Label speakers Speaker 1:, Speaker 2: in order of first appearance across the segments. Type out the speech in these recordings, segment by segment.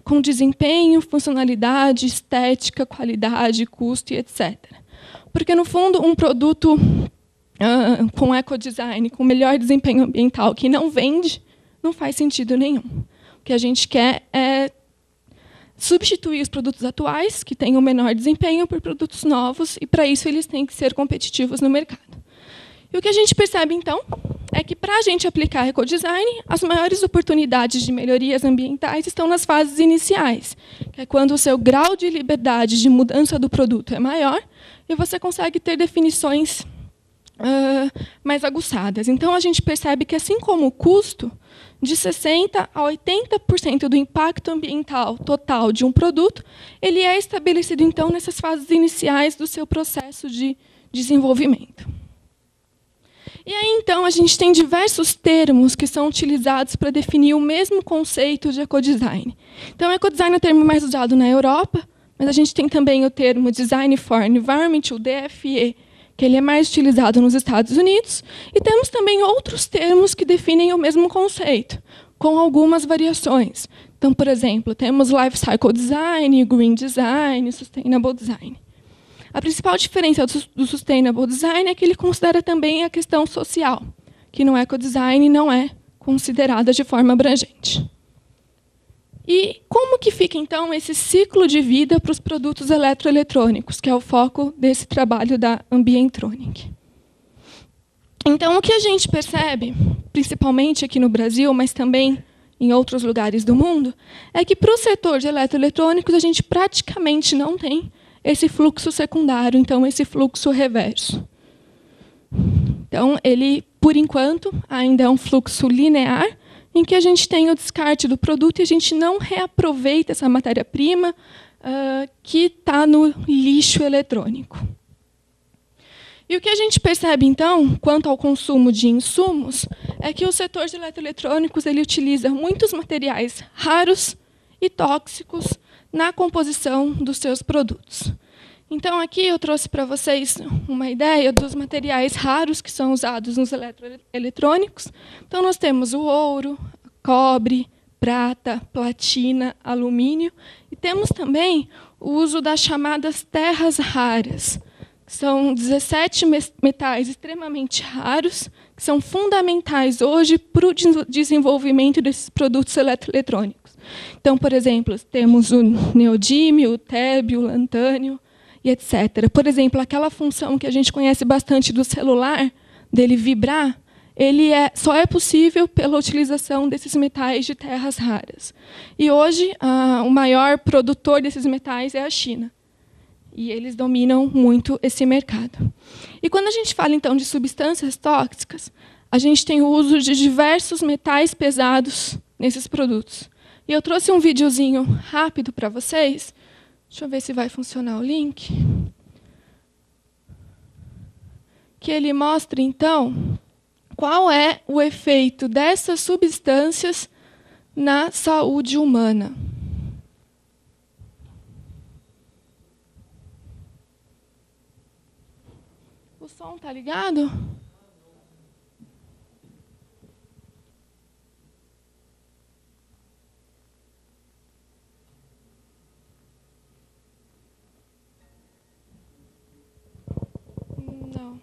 Speaker 1: com desempenho, funcionalidade, estética, qualidade, custo e etc. Porque, no fundo, um produto com ecodesign, com melhor desempenho ambiental, que não vende, não faz sentido nenhum. O que a gente quer é substituir os produtos atuais, que têm o menor desempenho, por produtos novos, e, para isso, eles têm que ser competitivos no mercado. E o que a gente percebe, então, é que, para a gente aplicar ecodesign, as maiores oportunidades de melhorias ambientais estão nas fases iniciais, que é quando o seu grau de liberdade de mudança do produto é maior e você consegue ter definições mais aguçadas. Então, a gente percebe que, assim como o custo, de 60% a 80% do impacto ambiental total de um produto, ele é estabelecido, então, nessas fases iniciais do seu processo de desenvolvimento. E aí, então, a gente tem diversos termos que são utilizados para definir o mesmo conceito de ecodesign. Então, ecodesign é o termo mais usado na Europa, mas a gente tem também o termo Design for Environment, o DFE, que ele é mais utilizado nos Estados Unidos, e temos também outros termos que definem o mesmo conceito, com algumas variações. Então, por exemplo, temos Life Cycle Design, Green Design, Sustainable Design. A principal diferença do Sustainable Design é que ele considera também a questão social, que no ecodesign não é considerada de forma abrangente. E como que fica, então, esse ciclo de vida para os produtos eletroeletrônicos, que é o foco desse trabalho da Ambientronic? Então, o que a gente percebe, principalmente aqui no Brasil, mas também em outros lugares do mundo, é que, para o setor de eletroeletrônicos, a gente praticamente não tem esse fluxo secundário, então, esse fluxo reverso. Então, ele, por enquanto, ainda é um fluxo linear, em que a gente tem o descarte do produto e a gente não reaproveita essa matéria-prima que está no lixo eletrônico. E o que a gente percebe, então, quanto ao consumo de insumos, é que o setor de eletroeletrônicos ele utiliza muitos materiais raros e tóxicos na composição dos seus produtos. Então, aqui eu trouxe para vocês uma ideia dos materiais raros que são usados nos eletroeletrônicos. Então, nós temos o ouro, cobre, prata, platina, alumínio. E temos também o uso das chamadas terras raras. São 17 metais extremamente raros, que são fundamentais hoje para o desenvolvimento desses produtos eletroeletrônicos. Então, por exemplo, temos o neodímio, o tébio, o lantânio, e etc. Por exemplo, aquela função que a gente conhece bastante do celular, dele vibrar, ele só é possível pela utilização desses metais de terras raras. E hoje, o maior produtor desses metais é a China. E eles dominam muito esse mercado. E quando a gente fala, então, de substâncias tóxicas, a gente tem o uso de diversos metais pesados nesses produtos. E eu trouxe um videozinho rápido para vocês. Deixa eu ver se vai funcionar o link. Que ele mostra, então, qual é o efeito dessas substâncias na saúde humana. O som está ligado? Não.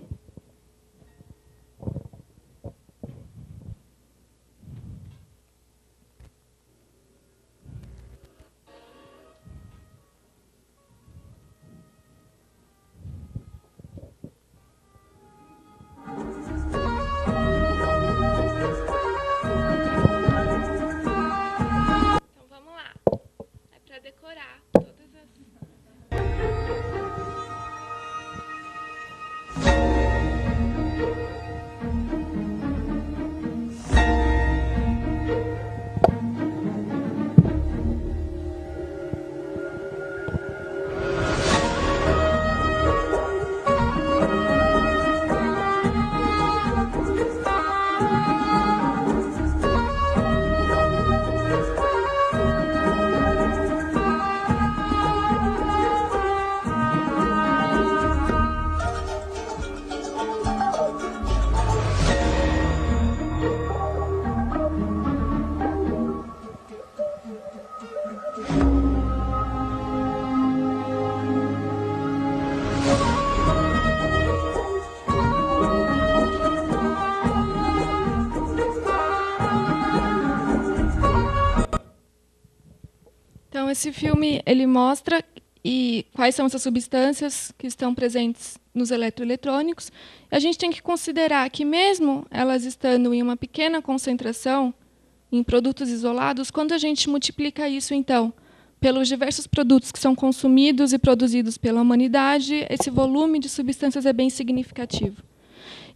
Speaker 1: Então, esse filme ele mostra quais são essas substâncias que estão presentes nos eletroeletrônicos. A gente tem que considerar que, mesmo elas estando em uma pequena concentração, em produtos isolados, quando a gente multiplica isso, então, pelos diversos produtos que são consumidos e produzidos pela humanidade, esse volume de substâncias é bem significativo.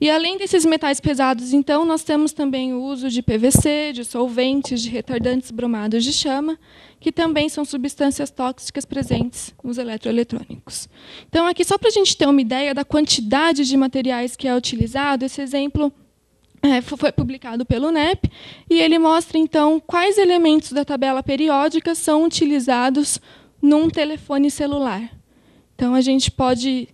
Speaker 1: E, além desses metais pesados, então, nós temos também o uso de PVC, de solventes, de retardantes bromados de chama, que também são substâncias tóxicas presentes nos eletroeletrônicos. Então, aqui, só para a gente ter uma ideia da quantidade de materiais que é utilizado, esse exemplo foi publicado pelo NEP, e ele mostra, então, quais elementos da tabela periódica são utilizados num telefone celular. Então, a gente pode,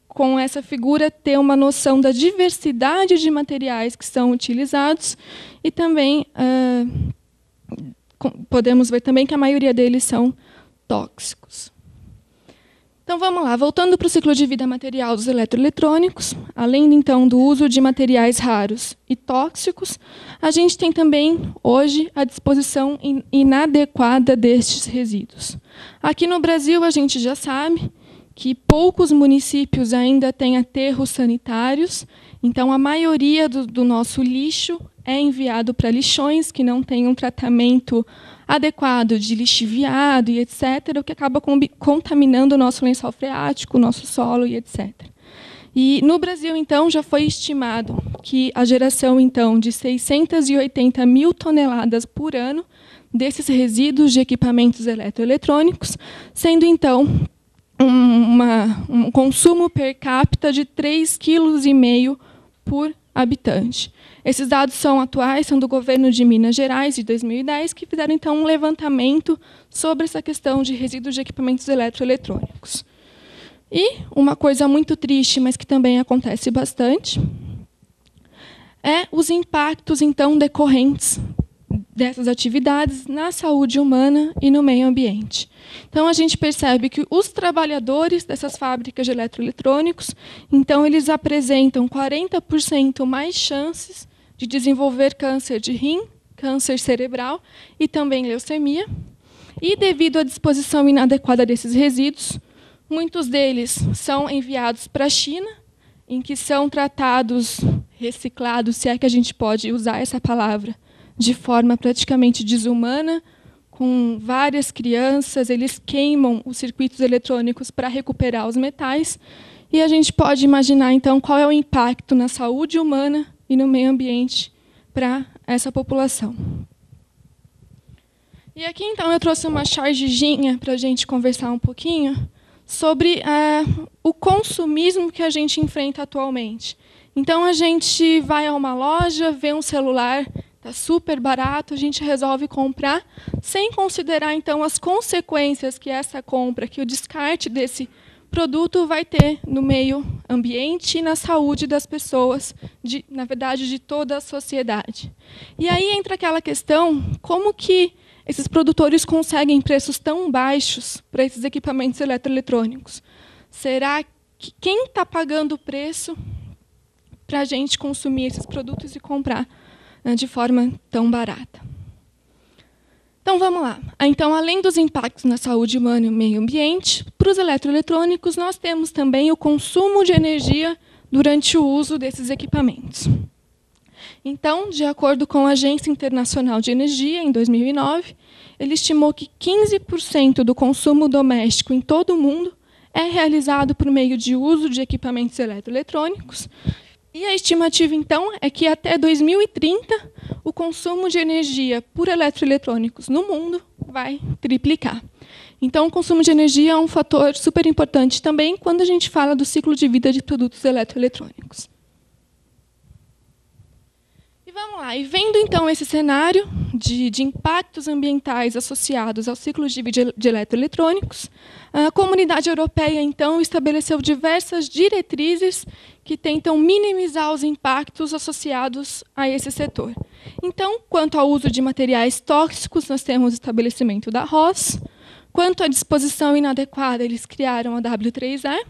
Speaker 1: com essa figura, ter uma noção da diversidade de materiais que são utilizados, e também podemos ver também que a maioria deles são tóxicos. Então, vamos lá. Voltando para o ciclo de vida material dos eletroeletrônicos, além, então, do uso de materiais raros e tóxicos, a gente tem também, hoje, a disposição inadequada destes resíduos. Aqui no Brasil, a gente já sabe que poucos municípios ainda têm aterros sanitários, então a maioria do nosso lixo é enviado para lixões que não têm um tratamento adequado de lixiviado e etc., o que acaba contaminando o nosso lençol freático, o nosso solo e etc. E no Brasil, então, já foi estimado que a geração, então, de 680 mil toneladas por ano desses resíduos de equipamentos eletroeletrônicos, sendo, então, um consumo per capita de 3,5 kg por habitante. Esses dados são atuais, são do governo de Minas Gerais, de 2010, que fizeram, então, um levantamento sobre essa questão de resíduos de equipamentos eletroeletrônicos. E uma coisa muito triste, mas que também acontece bastante, é os impactos, então, decorrentes dessas atividades na saúde humana e no meio ambiente. Então, a gente percebe que os trabalhadores dessas fábricas de eletroeletrônicos, então, eles apresentam 40% mais chances de desenvolver câncer de rim, câncer cerebral e também leucemia. E, devido à disposição inadequada desses resíduos, muitos deles são enviados para a China, em que são tratados, reciclados, se é que a gente pode usar essa palavra, de forma praticamente desumana, com várias crianças, eles queimam os circuitos eletrônicos para recuperar os metais, e a gente pode imaginar, então, qual é o impacto na saúde humana e no meio ambiente para essa população. E aqui, então, eu trouxe uma chargezinha para a gente conversar um pouquinho sobre o consumismo que a gente enfrenta atualmente. Então, a gente vai a uma loja, vê um celular, está super barato, a gente resolve comprar, sem considerar, então, as consequências que essa compra, que o descarte desse produto vai ter no meio ambiente e na saúde das pessoas, na verdade, de toda a sociedade. E aí entra aquela questão, como que esses produtores conseguem preços tão baixos para esses equipamentos eletroeletrônicos? Será que quem está pagando o preço para a gente consumir esses produtos e comprar de forma tão barata? Então, vamos lá. Então, além dos impactos na saúde humana e no meio ambiente, para os eletroeletrônicos, nós temos também o consumo de energia durante o uso desses equipamentos. Então, de acordo com a Agência Internacional de Energia, em 2009, ele estimou que 15% do consumo doméstico em todo o mundo é realizado por meio de uso de equipamentos eletroeletrônicos. E a estimativa, então, é que até 2030 o consumo de energia por eletroeletrônicos no mundo vai triplicar. Então, o consumo de energia é um fator super importante também quando a gente fala do ciclo de vida de produtos eletroeletrônicos. E vamos lá. E vendo, então, esse cenário de impactos ambientais associados ao ciclo de vida de eletroeletrônicos, a Comunidade Europeia, então, estabeleceu diversas diretrizes que tentam minimizar os impactos associados a esse setor. Então, quanto ao uso de materiais tóxicos, nós temos o estabelecimento da RoHS. Quanto à disposição inadequada, eles criaram a W3E.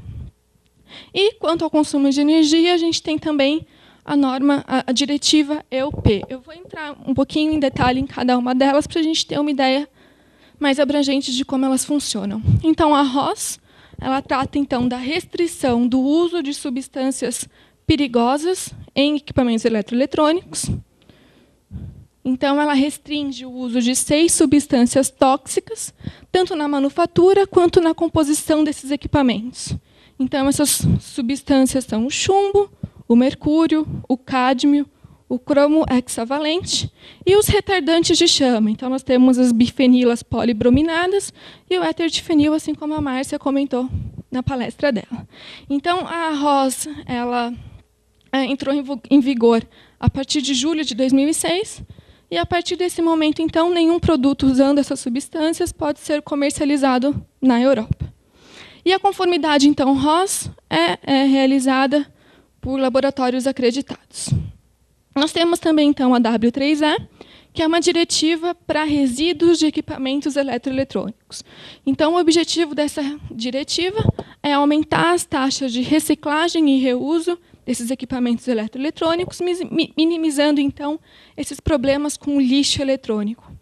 Speaker 1: E, quanto ao consumo de energia, a gente tem também a norma, a diretiva EUP. Eu vou entrar um pouquinho em detalhe em cada uma delas para a gente ter uma ideia mais abrangentes de como elas funcionam. Então, a RoHS, ela trata, então, da restrição do uso de substâncias perigosas em equipamentos eletroeletrônicos. Então, ela restringe o uso de 6 substâncias tóxicas, tanto na manufatura quanto na composição desses equipamentos. Então, essas substâncias são o chumbo, o mercúrio, o cádmio, o cromo hexavalente e os retardantes de chama. Então, nós temos as bifenilas polibrominadas e o éter de fenil, assim como a Márcia comentou na palestra dela. Então, a RoHS ela entrou em vigor a partir de julho de 2006, e, a partir desse momento, então, nenhum produto usando essas substâncias pode ser comercializado na Europa. E a conformidade, então, RoHS é realizada por laboratórios acreditados. Nós temos também, então, a W3E, que é uma diretiva para resíduos de equipamentos eletroeletrônicos. Então, o objetivo dessa diretiva é aumentar as taxas de reciclagem e reuso desses equipamentos eletroeletrônicos, minimizando, então, esses problemas com o lixo eletrônico.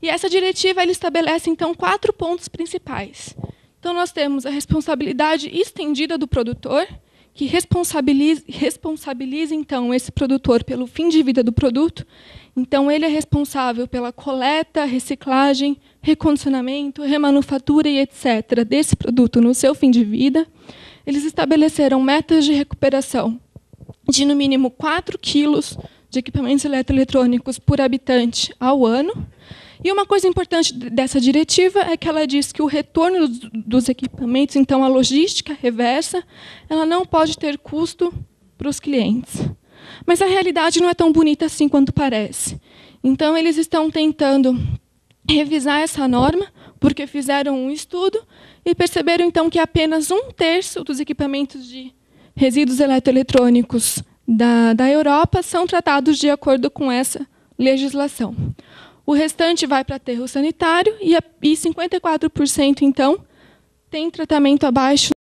Speaker 1: E essa diretiva ela estabelece, então, 4 pontos principais. Então, nós temos a responsabilidade estendida do produtor, que responsabiliza, então, esse produtor pelo fim de vida do produto. Então, ele é responsável pela coleta, reciclagem, recondicionamento, remanufatura e etc. desse produto no seu fim de vida. Eles estabeleceram metas de recuperação de, no mínimo, 4 quilos de equipamentos eletroeletrônicos por habitante ao ano. E uma coisa importante dessa diretiva é que ela diz que o retorno dos equipamentos, então a logística reversa, ela não pode ter custo para os clientes. Mas a realidade não é tão bonita assim quanto parece. Então, eles estão tentando revisar essa norma, porque fizeram um estudo e perceberam, então, que apenas 1/3 dos equipamentos de resíduos eletroeletrônicos da Europa são tratados de acordo com essa legislação. O restante vai para aterro sanitário e 54%, então, tem tratamento abaixo